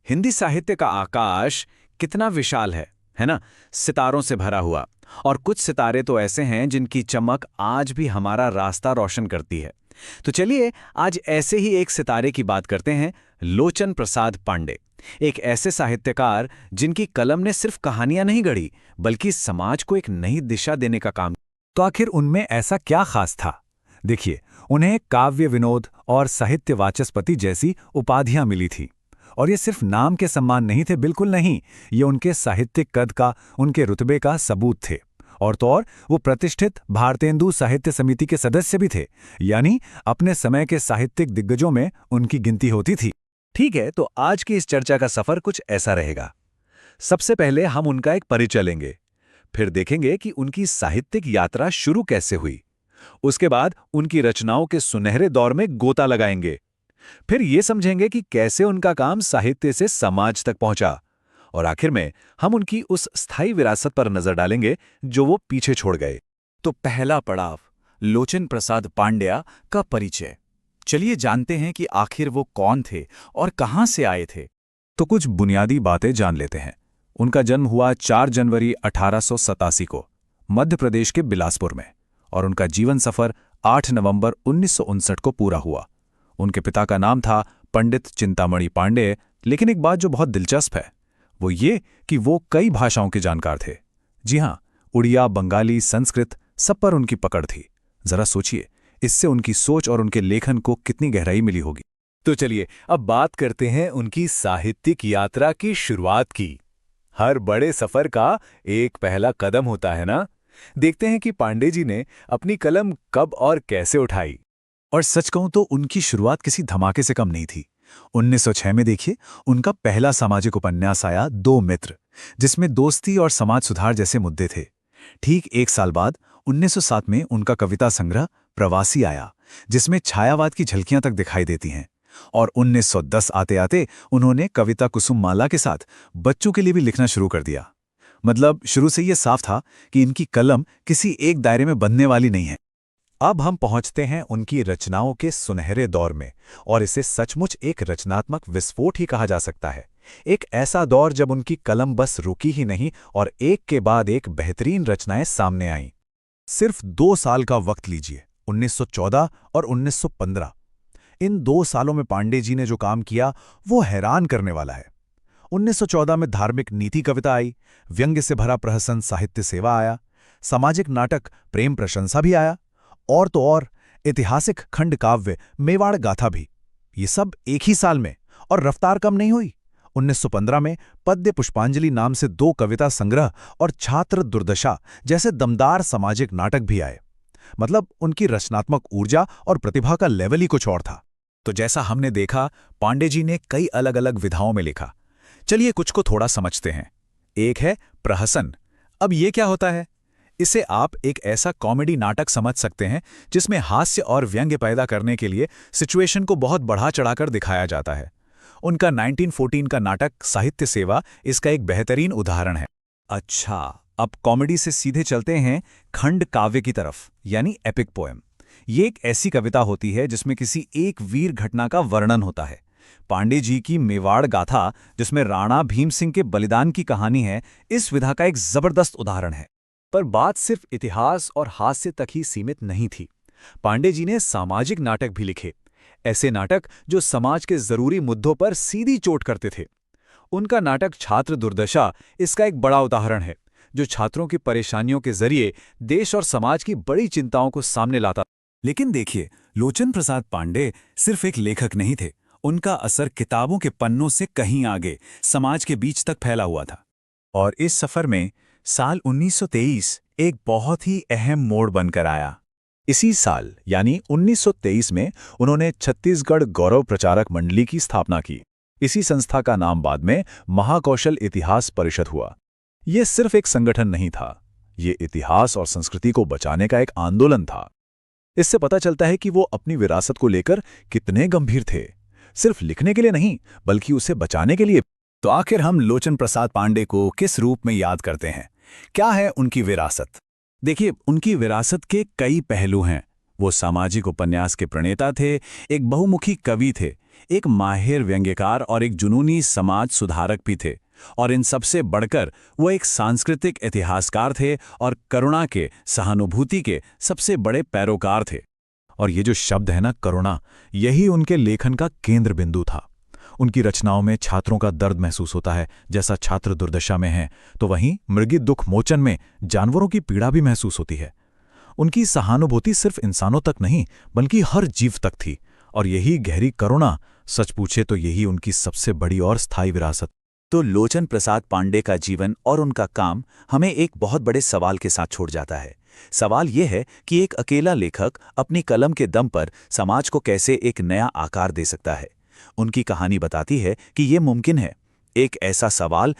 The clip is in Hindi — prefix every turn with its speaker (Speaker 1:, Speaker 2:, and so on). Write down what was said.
Speaker 1: हिंदी साहित्य का आकाश कितना विशाल है ना? सितारों से भरा हुआ। और कुछ सितारे तो ऐसे हैं जिनकी चमक आज भी हमारा रास्ता रोशन करती है। तो चलिए आज ऐसे ही एक सितारे की बात करते हैं, लोचन प्रसाद पांडे। एक ऐसे साहित्यकार जिनकी कलम ने सिर्फ कहानियां नहीं गढ़ी, बल्कि समाज को एक नई दिशा देने का काम।
Speaker 2: तो आखिर उनमें ऐसा क्या खास था? देखिए, उन्हें काव्य विनोद और साहित्य वाचस्पति जैसी उपाधियां मिली थी। और ये सिर्फ नाम के सम्मान नहीं थे, बिल्कुल नहीं। ये उनके साहित्यिक कद का, उनके रुतबे का सबूत थे। और तो और वो प्रतिष्ठित भारतेंदु साहित्य समिति के सदस्य भी थे, यानी अपने समय के साहित्यिक दिग्गजों में उनकी गिनती होती थी।
Speaker 1: ठीक है, तो आज की इस चर्चा का सफर कुछ ऐसा रहेगा। सबसे पहले हम उनका एक परिचय लेंगे, फिर देखेंगे कि उनकी साहित्यिक यात्रा शुरू कैसे हुई। उसके बाद उनकी रचनाओं के सुनहरे दौर में गोता लगाएंगे। फिर ये समझेंगे कि कैसे उनका काम साहित्य से समाज तक पहुंचा। और आखिर में हम उनकी उस स्थायी विरासत पर नजर डालेंगे जो वो पीछे छोड़ गए।
Speaker 3: तो पहला पड़ाव, लोचन प्रसाद पांड्या का परिचय। चलिए जानते हैं कि आखिर वो कौन थे और कहां से आए थे।
Speaker 2: तो कुछ बुनियादी बातें जान लेते हैं। उनका जन्म हुआ 4 जनवरी 1887 को मध्य प्रदेश के बिलासपुर में, और उनका जीवन सफर 8 नवंबर 1959 को पूरा हुआ। उनके पिता का नाम था पंडित चिंतामणि पांडे, लेकिन एक बात जो बहुत दिलचस्प है वो ये कि वो कई भाषाओं के जानकार थे। जी हाँ, उड़िया, बंगाली, संस्कृत, सब पर उनकी पकड़ थी। जरा सोचिए, इससे उनकी सोच और उनके लेखन को कितनी गहराई मिली होगी।
Speaker 1: तो चलिए अब बात करते हैं उनकी साहित्यिक यात्रा की शुरुआत की। हर बड़े सफर का एक पहला कदम होता है ना? देखते हैं कि पांडे जी ने अपनी कलम कब और कैसे उठाई।
Speaker 2: और सच कहूं तो उनकी शुरुआत किसी धमाके से कम नहीं थी। 1906 में देखिए, उनका पहला सामाजिक उपन्यास आया, दो मित्र, जिसमें दोस्ती और समाज सुधार जैसे मुद्दे थे। ठीक एक साल बाद 1907 में उनका कविता संग्रह प्रवासी आया, जिसमें छायावाद की झलकियां तक दिखाई देती हैं। और 1910 आते आते उन्होंने कविता कुसुम माला के साथ बच्चों के लिए भी लिखना शुरू कर दिया। मतलब शुरू से यह साफ था कि इनकी कलम किसी एक दायरे में बंधने वाली नहीं है। अब हम पहुंचते हैं उनकी रचनाओं के सुनहरे दौर में, और इसे सचमुच एक रचनात्मक विस्फोट ही कहा जा सकता है। एक ऐसा दौर जब उनकी कलम बस रुकी ही नहीं और एक के बाद एक बेहतरीन रचनाएं सामने आईं। सिर्फ 2 साल का वक्त लीजिए, 1914 और 1915। इन 2 सालों में पांडे जी ने जो काम किया वो हैरान करने वाला है। 1914 में धार्मिक नीति कविता आई, व्यंग्य से भरा प्रहसन साहित्य सेवा आया, सामाजिक नाटक प्रेम प्रशंसा भी आया, और तो और ऐतिहासिक खंड काव्य मेवाड़ गाथा भी। ये सब एक ही साल में, और रफ्तार कम नहीं हुई। 1915 में पद्य पुष्पांजलि नाम से 2 कविता संग्रह और छात्र दुर्दशा जैसे दमदार सामाजिक नाटक भी आए। मतलब उनकी रचनात्मक ऊर्जा और प्रतिभा का लेवल ही कुछ और था। तो जैसा हमने देखा, पांडे जी ने कई अलग अलग विधाओं में लिखा। चलिए कुछ को थोड़ा समझते हैं। एक है प्रहसन। अब ये क्या होता है? इसे आप एक ऐसा कॉमेडी नाटक समझ सकते हैं जिसमें हास्य और व्यंग्य पैदा करने के लिए सिचुएशन को बहुत बढ़ा चढ़ाकर दिखाया जाता है। उनका 1914 का नाटक साहित्य सेवा इसका एक बेहतरीन उदाहरण है। अच्छा, अब कॉमेडी से सीधे चलते हैं खंड काव्य की तरफ, यानी एपिक पोएम। ये एक ऐसी कविता होती है जिसमें किसी एक वीर घटना का वर्णन होता है। पांडे जी की मेवाड़ गाथा, जिसमें राणा भीम सिंह के बलिदान की कहानी है, इस विधा का एक जबरदस्त उदाहरण है। पर बात सिर्फ इतिहास और हास्य तक ही सीमित नहीं थी। पांडे जी ने सामाजिक नाटक भी लिखे, ऐसे नाटक जो समाज के जरूरी मुद्दों पर सीधी चोट करते थे। उनका नाटक छात्र दुर्दशा इसका एक बड़ा उदाहरण है, जो छात्रों की परेशानियों के जरिए देश और समाज की बड़ी चिंताओं को सामने लाता। लेकिन देखिए, लोचन प्रसाद पांडे सिर्फ एक लेखक नहीं थे। उनका असर किताबों के पन्नों से कहीं आगे समाज के बीच तक फैला हुआ था। और इस सफर में साल 1923 एक बहुत ही अहम मोड़ बनकर आया। इसी साल यानी 1923 में उन्होंने छत्तीसगढ़ गौरव प्रचारक मंडली की स्थापना की। इसी संस्था का नाम बाद में महाकौशल इतिहास परिषद हुआ। यह सिर्फ एक संगठन नहीं था, ये इतिहास और संस्कृति को बचाने का एक आंदोलन था। इससे पता चलता है कि वो अपनी विरासत को लेकर कितने गंभीर थे, सिर्फ लिखने के लिए नहीं बल्कि उसे बचाने के लिए। तो आखिर हम लोचन प्रसाद पांडे को किस रूप में याद करते हैं? क्या है उनकी विरासत? देखिए, उनकी विरासत के कई पहलू हैं। वो सामाजिक उपन्यास के प्रणेता थे, एक बहुमुखी कवि थे,
Speaker 1: एक माहिर व्यंग्यकार और एक जुनूनी समाज सुधारक भी थे, और इन सबसे बढ़कर वो एक सांस्कृतिक इतिहासकार थे और करुणा के, सहानुभूति के सबसे बड़े पैरोकार थे।
Speaker 2: और ये जो शब्द है ना, करुणा, यही उनके लेखन का केंद्र बिंदु था। उनकी रचनाओं में छात्रों का दर्द महसूस होता है, जैसा छात्र दुर्दशा में हैं, तो वहीं मृगी दुख मोचन में जानवरों की पीड़ा भी महसूस होती है। उनकी सहानुभूति सिर्फ इंसानों तक नहीं, बल्कि हर जीव तक थी, और यही गहरी करुणा, सच पूछे तो यही उनकी सबसे बड़ी और स्थायी विरासत।
Speaker 3: तो लोचन प्रसाद पांडे का जीवन और उनका काम हमें एक बहुत बड़े सवाल के साथ छोड़ जाता है। सवाल यह है कि एक अकेला लेखक अपनी कलम के दम पर समाज को कैसे एक नया आकार दे सकता है। उनकी कहानी बताती है कि यह मुमकिन है। एक ऐसा सवाल